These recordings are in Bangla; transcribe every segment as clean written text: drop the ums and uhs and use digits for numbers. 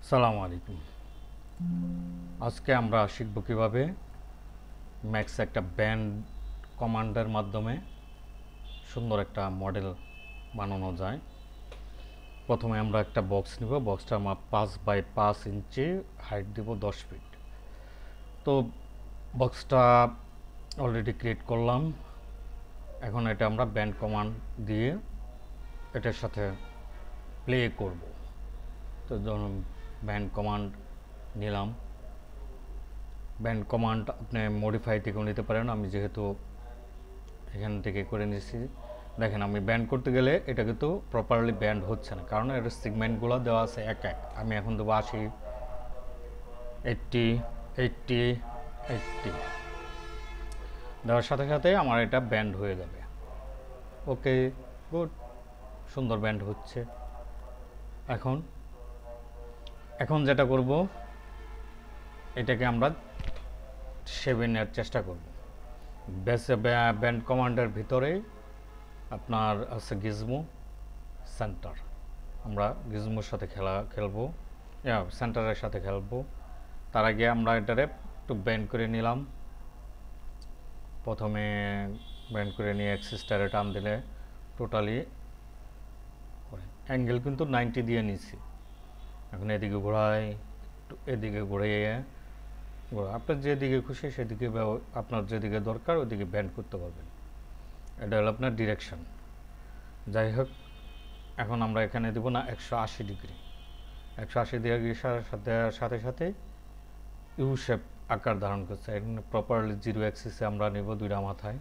সালামু আলাইকুম। আজকে আমরা শিখব কিভাবে ম্যাক্স একটা ব্যান্ড কমান্ডের মাধ্যমে সুন্দর একটা মডেল বানানো যায়। প্রথমে আমরা একটা বক্স নিব, বক্সটার মাপ 5x5 ইঞ্চি, হাইট দিব 10 ফিট। তো বক্সটা অলরেডি ক্রিয়েট করলাম। এখন এটা আমরা ব্যান্ড কমান্ড দিয়ে এটার সাথে প্লে করব। তো ধরুন ব্যান্ড কমান্ড নিলাম। ব্যান্ড কমান্ড আপনি মডিফাই থেকেও নিতে পারেন। আমি যেহেতু এখান থেকে করে নিয়েছি, দেখেন আমি ব্যান্ড করতে গেলে এটা কিন্তু প্রপারলি ব্যান্ড হচ্ছে না, কারণ এর সিগমেন্টগুলো দেওয়া আছে এক এক। আমি এখন দেবো 80, 80, 80, 80 দেওয়ার সাথে সাথে আমার এটা ব্যান্ড হয়ে যাবে। ওকে, গুড, সুন্দর ব্যান্ড হচ্ছে। এখন এখন যেটা করব, এটাকে আমরা 7 এর চেষ্টা করব। ব্যান্ড কমান্ডের ভিতরে আপনার আছে গিজমো সেন্টার। আমরা গিজমোর সাথে খেলবো, সেন্টারের সাথে খেলবো। তার আগে আমরা এটারে একটু ব্যান্ড করে নিলাম। প্রথমে ব্যান্ড করে নিয়ে এক্সিসটারে টান দিলে টোটালি অ্যাঙ্গেল কিন্তু 90 দিয়ে নিছি। এখন এদিকে ঘোরাই, এদিকে ঘুরিয়ে আপনার যেদিকে খুশি সেদিকে, আপনার যেদিকে দরকার ওইদিকে ব্যান্ড করতে পারবেন। এটা হলো আপনার ডিরেকশন। যাই হোক, এখন আমরা এখানে দেব না 180 ডিগ্রি। 180 ডিগ্রি সাথে সাথে ইউ শেপ আকার ধারণ করছে। এখানে প্রপারলি জিরো অ্যাক্সিসে আমরা নেব দুইটা মাথায়।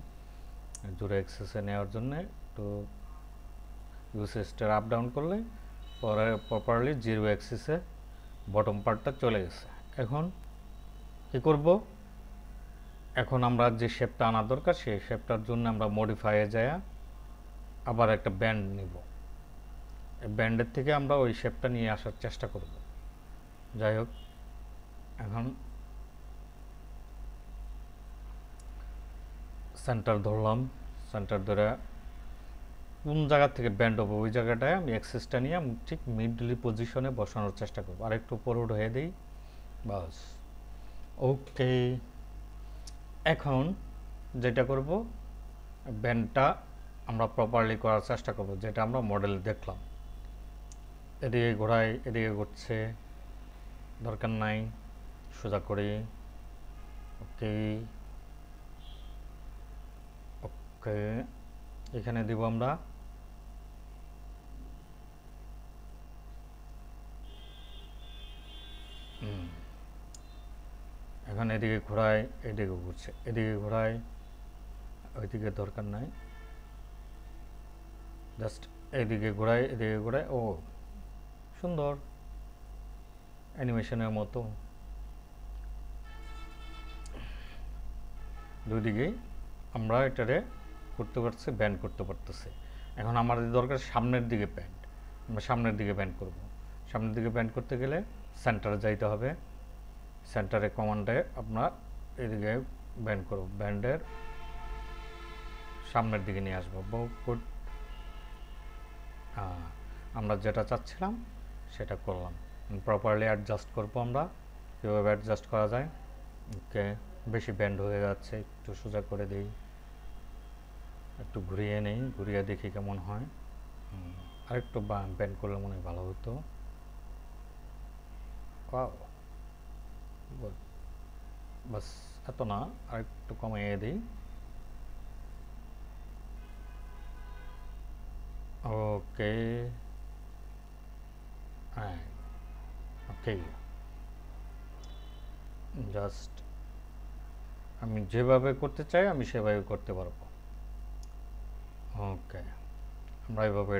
জিরো অ্যাক্সিসে নেওয়ার জন্য একটু ইউ সিস্টার আপ ডাউন করলে পরে প্রপারলি জিরো অ্যাক্সিসে বটম পার্টটা চলে গেছে। এখন কি করব, এখন আমরা যে শেপটা আনা দরকার সেই শেপটার জন্য আমরা মডিফাইয়ে যায় আবার একটা ব্যান্ড নিব। এই ব্যান্ডের থেকে আমরা ওই শেপটা নিয়ে আসার চেষ্টা করব। যাই হোক, এখন সেন্টার ধরলাম। সেন্টার ধরে কোন জায়গা থেকে ব্যান্ড হবে ওই জায়গাটায় আমি অ্যাক্সেসটা নিয়ে আমি ঠিক মিডলি পজিশনে বসানোর চেষ্টা করব। আরেকটু ফরওয়ার্ড হয়ে দিই, বাস। ওকে, এখন যেটা করব, ব্যান্ডটা আমরা প্রপারলি করার চেষ্টা করব, যেটা আমরা মডেল দেখলাম। এদিকে ঘোরাই, এদিকে ঘুরছে, দরকার নাই, সোজা করি। ওকে ওকে, এখানে দিব আমরা এখন এদিকে ঘোরাই, এদিকে ঘুরছে, এদিকে ঘোরাই, ওইদিকে দরকার নাই, জাস্ট এদিকে ঘোরাই, এদিকে ঘোরাই। ও সুন্দর, অ্যানিমেশনের মতো দুই দিকেই আমরা এটারে করতে পারছি, ব্যান্ড করতে পারতেছি। এখন আমাদের দরকার সামনের দিকে ব্যান্ড। আমরা সামনের দিকে ব্যান্ড করব। সামনের দিকে ব্যান্ড করতে গেলে সেন্টারে যাইতে হবে। সেন্টারে কমান্ডে আপনার এদিকে ব্যান্ড করব, ব্যান্ডের সামনের দিকে নিয়ে আসবো। গুড, আমরা যেটা চাচ্ছিলাম সেটা করলাম। প্রপারলি অ্যাডজাস্ট করবো আমরা, কীভাবে অ্যাডজাস্ট করা যায়। ওকে, বেশি ব্যান্ড হয়ে যাচ্ছে, একটু সোজা করে দিই, একটু ঘুরিয়ে নেই, ঘুরিয়ে দেখি কেমন হয়। আরেকটু ব্যান্ড করলে মনে হয় ভালো হতো। বাস, এত না, আরেকটু কমিয়ে দিই। ওকে, হ্যাঁ, ওকে, জাস্ট আমি যেভাবে করতে চাই আমি সেভাবে করতে পারবো। ওকে, আমরা এভাবে